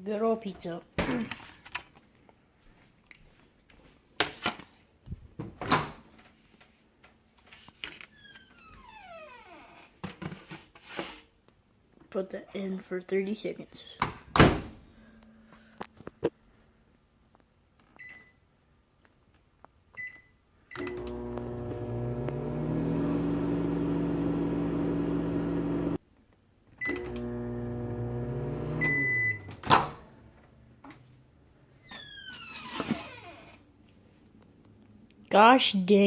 Good old pizza. Put that in for 30 seconds. Gosh dang.